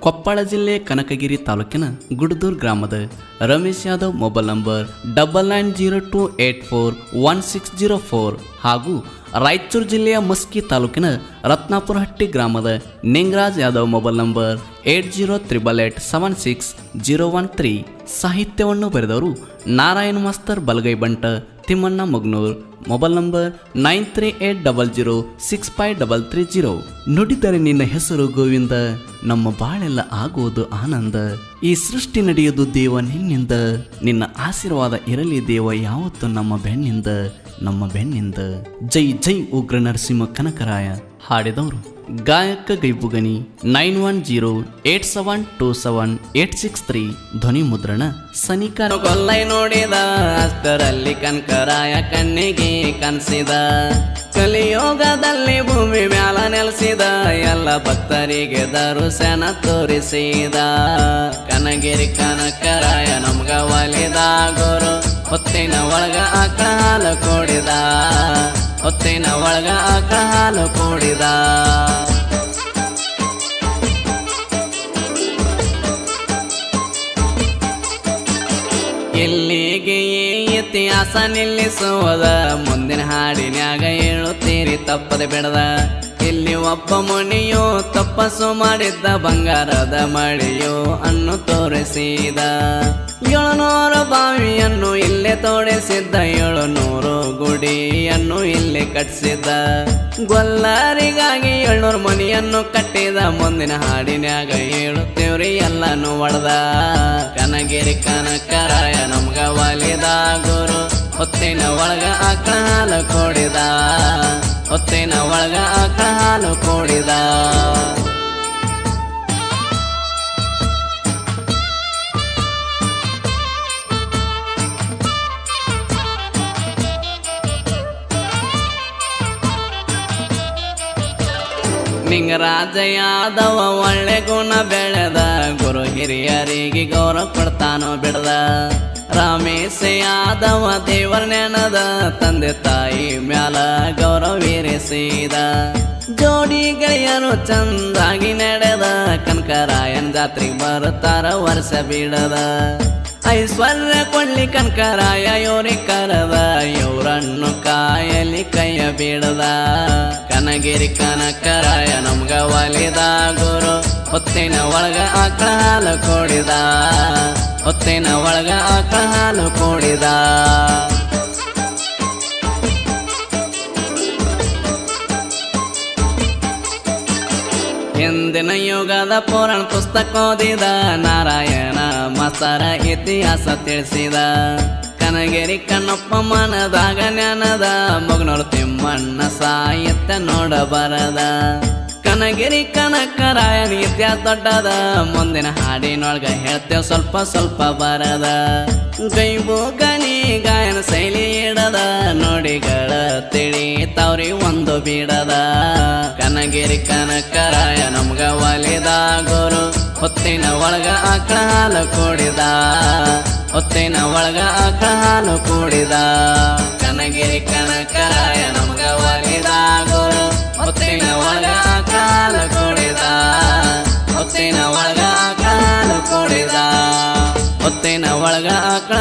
ಕೊಪ್ಪಳ ಜಿಲ್ಲೆ ಕನಕಗಿರಿ ತಾಲೂಕಿನ ಗುಡದೂರ್ ಗ್ರಾಮದ ರಮೇಶ್ ಯಾದವ್ ಮೊಬೈಲ್ ನಂಬರ್ 9902841604 ಹಾಗೂ ರಾಯಚೂರು ಜಿಲ್ಲೆಯ ಮಸ್ಕಿ ತಾಲೂಕಿನ ರತ್ನಾಪುರಹಟ್ಟಿ ಗ್ರಾಮದ ನಿಂಗರಾಜ್ ಯಾದವ್ ಮೊಬೈಲ್ ನಂಬರ್ 8038876013 ಸಾಹಿತ್ಯವನ್ನು ಬರೆದವರು ನಾರಾಯಣ ಮಾಸ್ತರ್ ಬಲಗೈ ಬಂಟ ತಿಮ್ಮಣ್ಣ ಮಗ್ನೂರ್ ಮೊಬೈಲ್ ನಂಬರ್ 9380065330 ನುಡಿದರೆ ನಿನ್ನ ಹೆಸರು ಗೋವಿಂದ ನಮ್ಮ ಬಾಳೆಲ್ಲ ಆಗುವುದು ಆನಂದ ಈ ಸೃಷ್ಟಿ ನಡೆಯುವುದು ದೇವ ನಿನ್ನಿಂದ ನಿನ್ನ ಆಶೀರ್ವಾದ ಇರಲಿ ದೇವ ಯಾವತ್ತು ನಮ್ಮ ಬೆನ್ನಿಂದ ಜೈ ಜೈ ಉಗ್ರ ನರಸಿಂಹ ಕನಕರಾಯ. ಹಾಡಿದವರು ಗಾಯಕ ಗೈಬುಗನಿ 9108727863 ಧ್ವನಿ ಮುದ್ರಣ ಸನಿಕಾರ ಕೊಲ್ಲೈ ನೋಡಿದ ಅಷ್ಟರಲ್ಲಿ ಕನಕರಾಯ ಕಣ್ಣಿಗೆ ಕನಸಿದ ಕಲಿಯೋಗದಲ್ಲಿ ಭೂಮಿ ಮ್ಯಾಲ ನೆಲೆಸಿದ ಎಲ್ಲ ಭಕ್ತರಿಗೆ ದರುಶನ ತೋರಿಸಿದ ಕನಗಿರಿ ಕನಕರಾಯ ನಮ್ಗ ಒಲಿದ ಗುರು ಹೊತ್ತಿನ ಒಳಗ ಆಕಳ ಹಾಲು ಕೂಡಿದ ಹೊತ್ತಿನ ಒಳಗ ಆಕಳ ಹಾಲು ಕೂಡಿದ ಇಲ್ಲಿಗೆ ಇತಿಹಾಸ ನಿಲ್ಲಿಸುವುದ ಮುಂದಿನ ಹಾಡಿನ್ಯಾಗ ಹೇಳುತ್ತೀರಿ ತಪ್ಪದೆ ಬಿಡದ ಇಲ್ಲಿ ಒಬ್ಬ ಮುನಿಯು ತಪಸ್ಸು ಮಾಡಿದ್ದ ಬಂಗಾರದ ಮಳೆಯು ಅನ್ನು ತೋರಿಸಿದ 700 ಬಾವಿಯನ್ನು ಇಲ್ಲೇ ತೋಡಿಸಿದ್ದ 700 ಗುಡಿಯನ್ನು ಇಲ್ಲಿ ಕಟ್ಟಿಸಿದ್ದ ಗೊಲ್ಲರಿಗಾಗಿ 700 ಮನೆಯನ್ನು ಕಟ್ಟಿದ ಮುಂದಿನ ಹಾಡಿನ್ಯಾಗ ಹೇಳುತ್ತೇವ್ರಿ ಎಲ್ಲಾನು ಒಡೆದ ಕನಗಿರಿ ಕನಕರಾಯ ನಮ್ಗ ಒಲಿದ ಗುರು ಹೊತ್ತಿನ ಒಳಗ ಆಕಳ ಹಾಲು ಕೂಡಿದ ಹೊತ್ತಿನ ಒಳಗ ಆಕಳ ಹಾಲು ಕೂಡಿದ ನಿಂಗರಾಜ ಯಾದವ ಒಳ್ಳೆ ಗುಣ ಬೆಳೆದ ಗುರು ಹಿರಿಯರಿಗೆ ಗೌರವ ಕೊಡ್ತಾನೋ ಬಿಡದ ರಾಮೇಶ ಯಾದವ ದೇವರ ನೆನದ ತಂದೆ ತಾಯಿ ಮ್ಯಾಲ ಗೌರವೀರಿಸಿದ ಜೋಡಿ ಗೆಳೆಯರು ಚಂದಾಗಿ ನಡೆದ ಕನಕರಾಯನ್ ಜಾತ್ರೆಗೆ ಬರುತ್ತಾರ ವರ್ಷ ಬಿಡದ ಐಶ್ವರ್ಯ ಕೊಳ್ಳಿ ಕನಕರಾಯ ಇವರಿ ಕರದ ಇವರನ್ನು ಕಾಯಲಿ ಕೈಯ ಬಿಡದ ಕನಗಿರಿ ಕನಕರಾಯ ನಮ್ಗ ಒಲಿದ ಗುರು ಹೊತ್ತಿನ ಒಳಗ ಆಕಳ ಹಾಲು ಕೂಡಿದ ಹೊತ್ತಿನ ಒಳಗ ಆಕಳ ಹಾಲು ಕೂಡಿದ ಹಿಂದಿನ ಯುಗದ ಪುರಾಣ ಪುಸ್ತಕ ಓದಿದ ನಾರಾಯಣ ಮಾಸ್ತರ ಇತಿಹಾಸ ತಿಳಿಸಿದ ಕನಗಿರಿ ಕಣ್ಣಪ್ಪ ಮನದಾಗ ಜ್ಞಾನದ ಮಗನೋಳು ತಿಮ್ಮಣ್ಣ ಸಾಹಿತ್ಯ ನೋಡಬರದ ಕನಗಿರಿ ಕನಕರಾಯನ ಇತಿಹಾಸ ದೊಡ್ಡದ ಮುಂದಿನ ಹಾಡಿನೊಳಗ ಹೇಳ್ತೇವೆ ಸ್ವಲ್ಪ ಬರದ ಗೈಬು ಗಣಿ ಗಾಯನ ಶೈಲಿ ಇಡದ ನೋಡಿಗಳ ತಿಳಿತಾವ್ರಿ ಒಂದು ಬಿಡದ ಕನಗಿರಿ ಕನಕರಾಯ ನಮ್ಗ ಒಲಿದ ಗುರು ಹೊತ್ತಿನ ಒಳಗ ಆಕಳ ಹಾಲು ಕೂಡಿದ ಹೊತ್ತಿನ ಒಳಗ ಆಕಳ ಹಾಲು ಕೂಡಿದ ಕನಗಿರಿ ಕನಕರಾಯ ನಮ್ಗ ಒಲಿದ ಗುರು ಹೊತ್ತಿನ ಒಳಗ ಆಕಳ ಹಾಲು ಕೂಡಿದ ಹೊತ್ತಿನ ಒಳಗ ಆಕಳ ಹಾಲು ಕೂಡಿದ ಹೊತ್ತಿನ ಒಳಗ ಆಕಳ